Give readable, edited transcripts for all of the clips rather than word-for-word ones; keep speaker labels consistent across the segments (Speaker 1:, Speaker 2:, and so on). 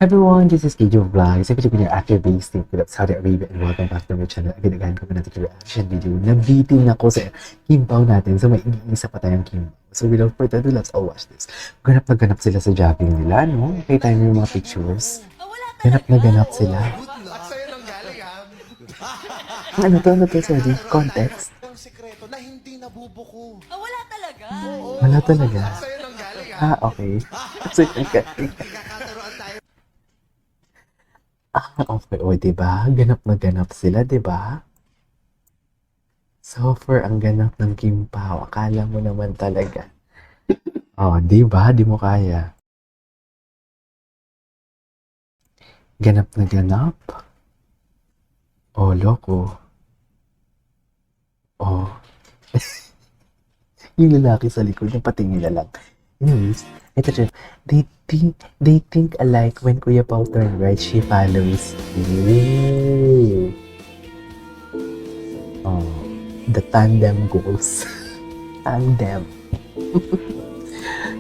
Speaker 1: Everyone, this is Kijo Vlog. Sa Filipino actor-based team Philip Saudi Arabia and welcome back to my channel. Again ko natin yung reaction video. Nabitin ako sa Kimpaw natin. So may iisa pa tayong Kimpaw. So without further ado, let's all watch this. Ganap na ganap sila sa jogging nila, no? Nakita niyo yung mga pictures. Ganap na ganap sila. Ano to, sorry? Context?
Speaker 2: Ang sekreto na hindi nabubuko.
Speaker 3: Wala talaga.
Speaker 1: Wala talaga.
Speaker 2: Sa'yo nang galing ha.
Speaker 1: Okay. So, okay. Okay. O, diba? Ganap na ganap sila, diba? Software ang ganap ng Kimpaw. Akala mo naman talaga. Oh, diba? Di mo kaya. Ganap na ganap. Oh, loko. Oh. Yung lalaki sa likod, yung patingin na lang. Anyways, ito siya. They think alike when Kuya Pao turn right, she follows. Ooh. Oh, the tandem goals. Tandem.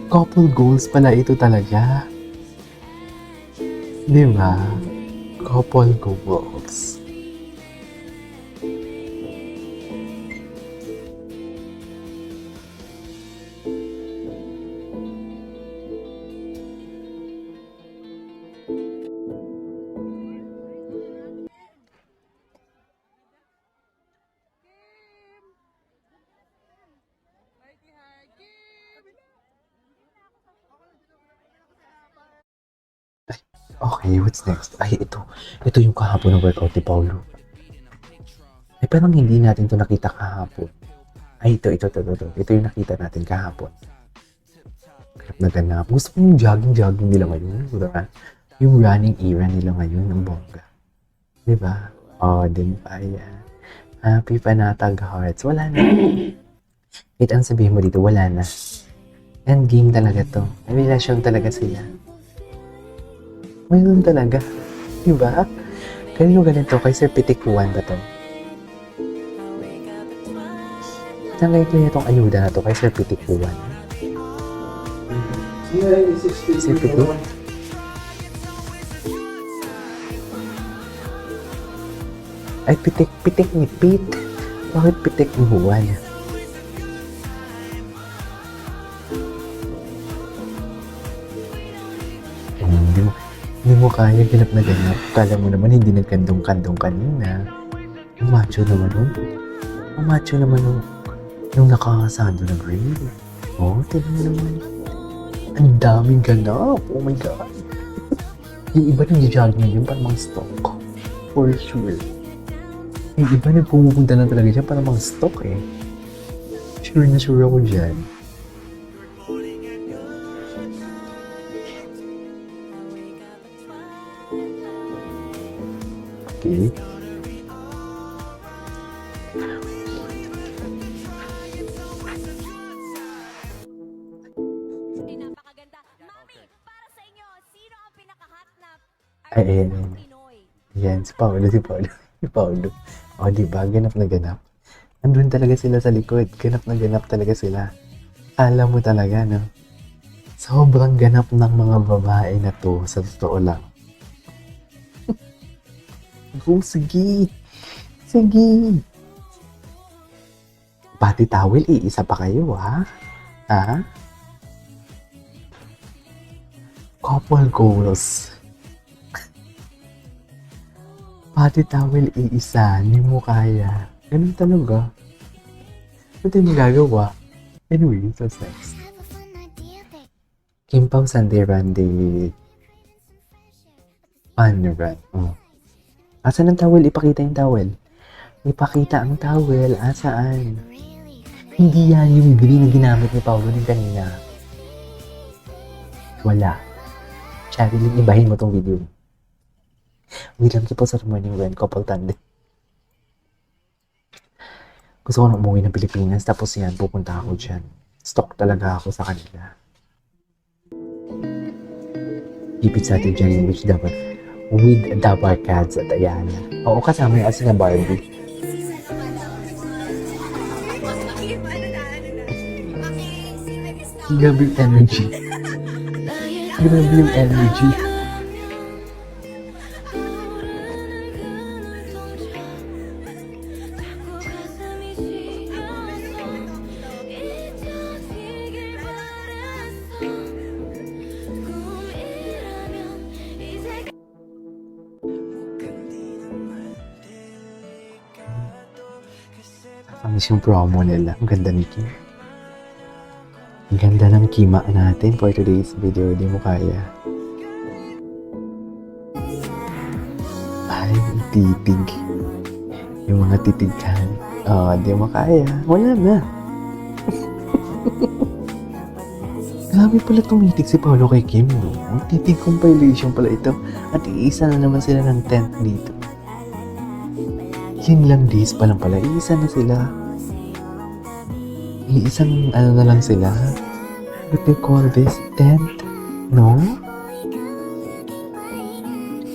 Speaker 1: Couple goals pala ito talaga. Di ba? Couple goals. Okay, what's next? Ay, ito. Ito yung kahapon ng workout ni Paulo. Ay, parang hindi natin to nakita kahapon. Ay, ito. Ito yung nakita natin kahapon. Ganap na ganap. Gusto ko yung jogging nila ngayon. Diba? Yung running era nila ngayon ng bongga. Diba? Oh, diba? Ayan. Happy Panatag Hearts. Wala na. Kahit ang sabihin mo dito, wala na. Endgame talaga to. May relasyon talaga sila. Mayroon talaga. Diba? Kanino ganito? Kay Sir Pitik Juan ba to? Saan kaya itong ayuda na to? Kay Sir Pitik Juan? Sir Pitik? Ay, pitik ni Pete. Bakit pitik ni Juan? Hindi mo kaya ganap na ganap. Kala mo naman hindi nagkandong-kandong kanina. Ang macho naman nun. Ang macho naman nung nakakasado na grade. Oh, tignan mo naman. Ang daming ganap. Oh my God. Yung iba nag-jogging yun para mga stock. For sure. Yung iba nagpumupunta lang talaga dyan para mga stock eh. Sure na sure ako dyan. Okay.
Speaker 3: Napakaganda. Mami, para sa inyo, sino ang pinaka-hot na
Speaker 1: Ay, ayan.
Speaker 3: Pinoy?
Speaker 1: Yan, si Paolo. Si Paolo. O, diba? Ganap na ganap. Andun talaga sila sa likod. Ganap na ganap talaga sila. Alam mo talaga, no? Sobrang ganap ng mga babae na to, sa totoo lang. Go, sige. Sige. Pati towel, iisa pa kayo, ha? Ha? Couple goals. Pati towel, iisa. Hindi mo kaya. Ganun talaga. Ano tayo magagawa? Anyway, what's next? Kimpaw Sunday Run Day. Fun run. Oh. Asan ang towel? Ipakita yung towel. Ipakita ang towel. Asaan? Hindi yan yung green na ginamit ni Paulo din kanina. Wala. Charilyn, ibahin mo tong video. Wait lang po sa morning when couple tandem. Gusto ko na umuwi ng Pilipinas. Tapos yan, pupunta ako dyan. Stock talaga ako sa kanila. Ipit sa atin dyan which dapat with the Barkads at Ayala. Oo, kasama yung asin na Barbie. Grabe yung energy. Grabe yung energy. Nakakamiss yung promo nila. Ang ganda ni Kim. Ang ganda ng kima natin for today's video. Di mo kaya. Ay, titig. Yung mga titigan. Di mo kaya. Wala na. Grabe pala tumitig si Paolo kay Kim, no? Ang titig compilation pala ito. At iisa na naman sila ng tent dito. Yun lang days pa lang pala. Iisa na sila. Iisang ano na lang sila. What do you call this? Tent? No?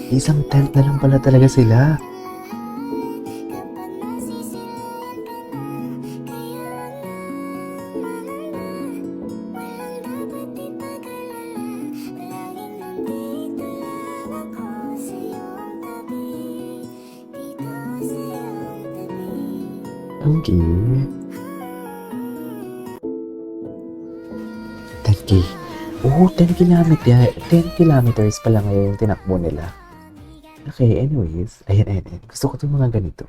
Speaker 1: Isang tent na lang pala talaga sila. Okay. 10K. Oh, 10 kilometer. 10 kilometers pa lang ngayon yung tinakbo nila. Okay, anyways. Ayan. Gusto ko itong mga ganito.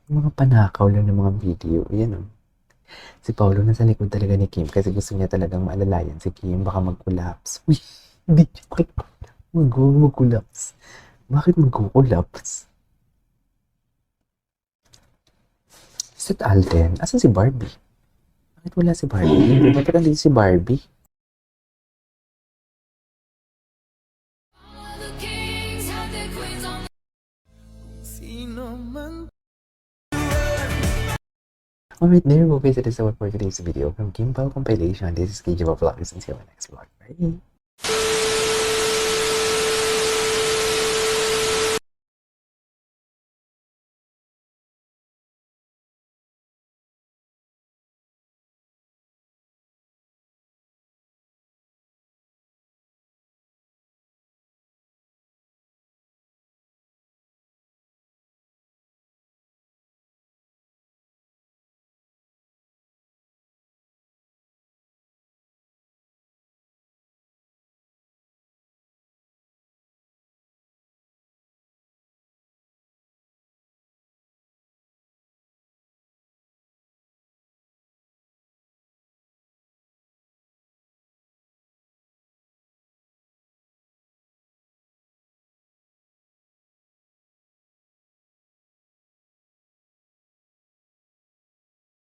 Speaker 1: Yung mga panakaw lang ng mga video. Ayan o. Si Paolo nasa likod talaga ni Kim kasi gusto niya talagang maalalayan si Kim. Baka mag-collapse. Uy, hindi niya mag-collapse. Bakit mag-collapse? Is it Alden? Asan si Barbie? Bakit wala si Barbie? Bakit andito si Barbie? Alright, there you go guys. It is all for today's video from Kim Pao Compilation. This is KJ Vlogs and see you on my next vlog. Bye!